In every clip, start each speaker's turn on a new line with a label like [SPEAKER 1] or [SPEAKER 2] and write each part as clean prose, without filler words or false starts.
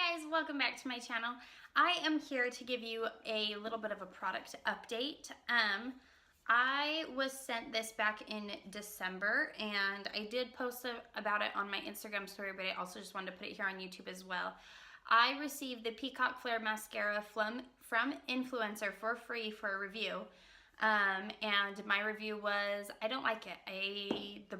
[SPEAKER 1] Hi guys, welcome back to my channel. I am here to give you a little bit of a product update. I was sent this back in December and I did post about it on my Instagram story, but I also just wanted to put it here on YouTube as well. I received the Peacock Flare Mascara from Influencer for free for a review. And my review was, I don't like it. The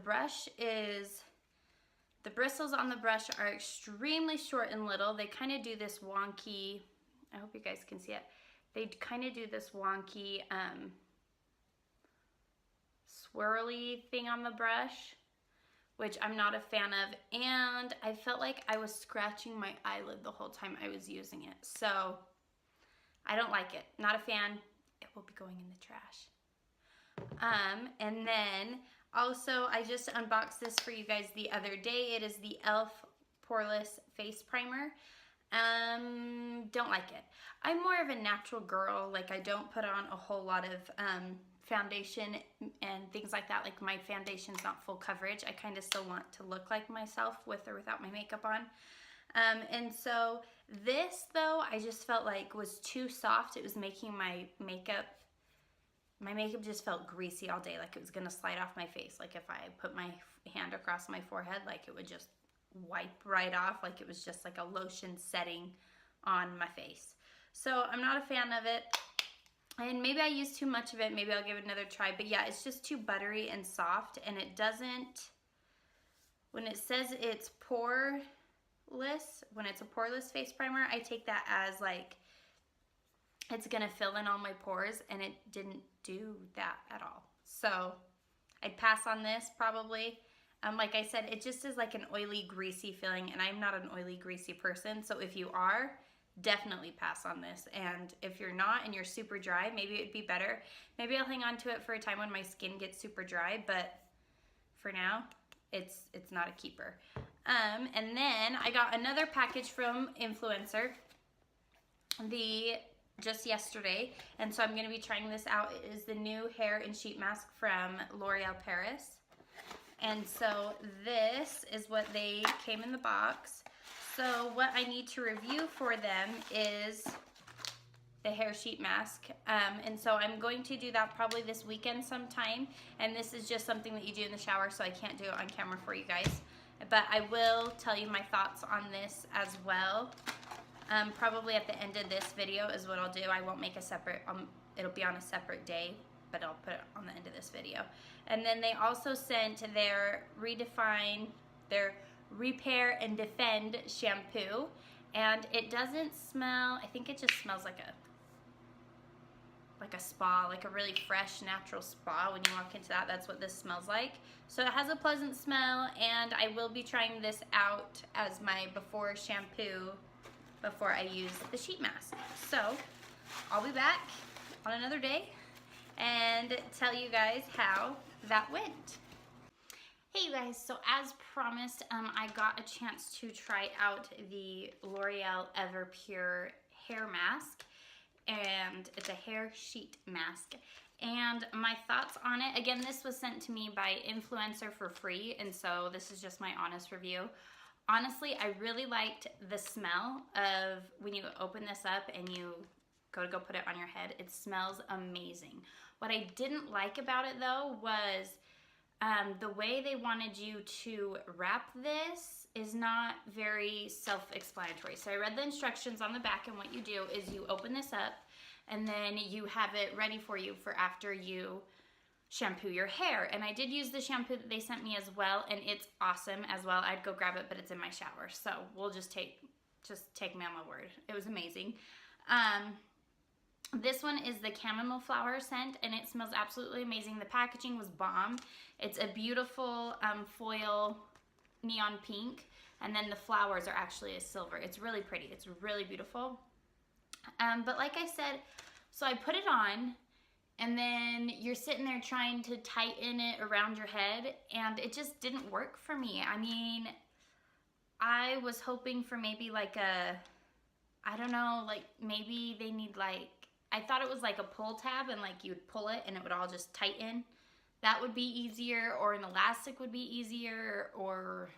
[SPEAKER 1] bristles on the brush are extremely short and little. They kind of do this wonky, I hope you guys can see it. They kind of do this wonky swirly thing on the brush, which I'm not a fan of. And I felt like I was scratching my eyelid the whole time I was using it. So I don't like it. Not a fan. It will be going in the trash. And then also, I just unboxed this for you guys the other day. It is the e.l.f. Poreless Face Primer. Don't like it. I'm more of a natural girl. Like, I don't put on a whole lot of foundation and things like that. Like, my foundation's not full coverage. I kind of still want to look like myself with or without my makeup on. And so this, though, I just felt like was too soft. It was making my makeup just felt greasy all day, like it was gonna slide off my face. Like if I put my hand across my forehead, like it would just wipe right off, like it was just like a lotion setting on my face. So I'm not a fan of it, and maybe I used too much of it. Maybe I'll give it another try, but yeah, it's just too buttery and soft, and it doesn't, when it says it's poreless, when it's a poreless face primer, I take that as like it's gonna fill in all my pores, and it didn't do that at all. So I'd pass on this probably. Like I said, it just is like an oily, greasy feeling, and I'm not an oily, greasy person. So if you are, definitely pass on this. And if you're not and you're super dry, maybe it'd be better. Maybe I'll hang on to it for a time when my skin gets super dry, but for now, it's not a keeper. And then I got another package from Influencer just yesterday, and so I'm going to be trying this out. It is the new hair and sheet mask from L'Oreal Paris, and so this is what they came in the box. So what I need to review for them is the hair sheet mask, and so I'm going to do that probably this weekend sometime, and this is just something that you do in the shower, so I can't do it on camera for you guys, but I will tell you my thoughts on this as well. Probably at the end of this video is what I'll do. I won't make a separate, it'll be on a separate day, but I'll put it on the end of this video. And then they also sent their Repair and Defend shampoo, and it doesn't smell, I think it just smells like a spa, like a really fresh, natural spa. When you walk into that, that's what this smells like. So it has a pleasant smell, and I will be trying this out as my before shampoo before I use the sheet mask. So I'll be back on another day and tell you guys how that went. Hey guys, so as promised, I got a chance to try out the L'Oreal Everpure hair mask, and it's a hair sheet mask. And my thoughts on it, again, this was sent to me by Influencer for free, and so this is just my honest review. Honestly, I really liked the smell of when you open this up and you go put it on your head. It smells amazing. What I didn't like about it though was the way they wanted you to wrap this is not very self-explanatory. So I read the instructions on the back, and what you do is you open this up and then you have it ready for you for after you shampoo your hair. And I did use the shampoo that they sent me as well, and it's awesome as well. I'd go grab it, but it's in my shower, so we'll just take me on my word. It was amazing. This one is the chamomile flower scent, and it smells absolutely amazing. The packaging was bomb. It's a beautiful foil neon pink, and then the flowers are actually a silver. It's really pretty. It's really beautiful. But like I said, so I put it on, and then you're sitting there trying to tighten it around your head, and it just didn't work for me. I mean, I was hoping for maybe like I don't know, like maybe they need like, I thought it was like a pull tab, and like you would pull it and it would all just tighten. That would be easier, or an elastic would be easier, or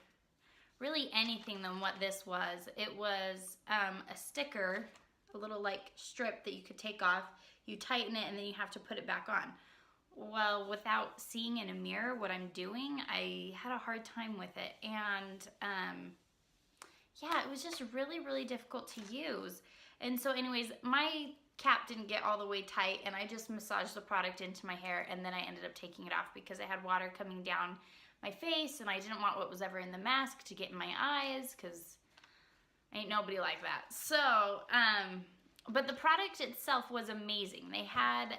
[SPEAKER 1] really anything than what this was. It was a sticker, a little like strip that you could take off. You tighten it and then you have to put it back on. Well, without seeing in a mirror what I'm doing, I had a hard time with it. And yeah, it was just really, really difficult to use. And so anyways, my cap didn't get all the way tight, and I just massaged the product into my hair, and then I ended up taking it off because I had water coming down my face, and I didn't want what was ever in the mask to get in my eyes, because ain't nobody like that. So, but the product itself was amazing. They had,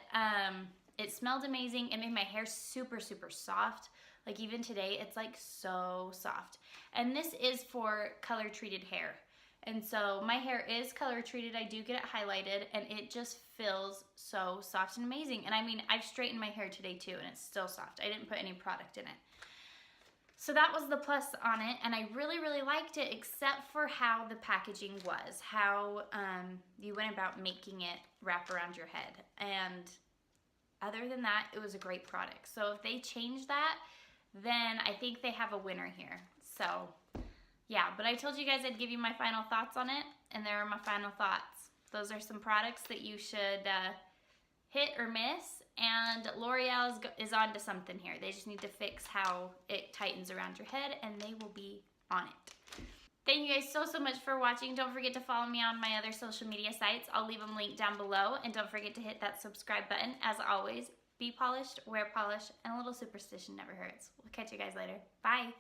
[SPEAKER 1] it smelled amazing. It made my hair super, super soft. Like even today, it's like so soft. And this is for color treated hair. And so my hair is color treated. I do get it highlighted, and it just feels so soft and amazing. And I mean, I've straightened my hair today too, and it's still soft. I didn't put any product in it. So that was the plus on it, and I really, really liked it, except for how the packaging was, how you went about making it wrap around your head. And other than that, it was a great product. So if they change that, then I think they have a winner here. So yeah, but I told you guys I'd give you my final thoughts on it, and there are my final thoughts. Those are some products that you should hit or miss, and L'Oreal is on to something here. They just need to fix how it tightens around your head, and they will be on it. Thank you guys so, so much for watching. Don't forget to follow me on my other social media sites. I'll leave them linked down below, and don't forget to hit that subscribe button. As always, be polished, wear polish, and a little superstition never hurts. We'll catch you guys later. Bye.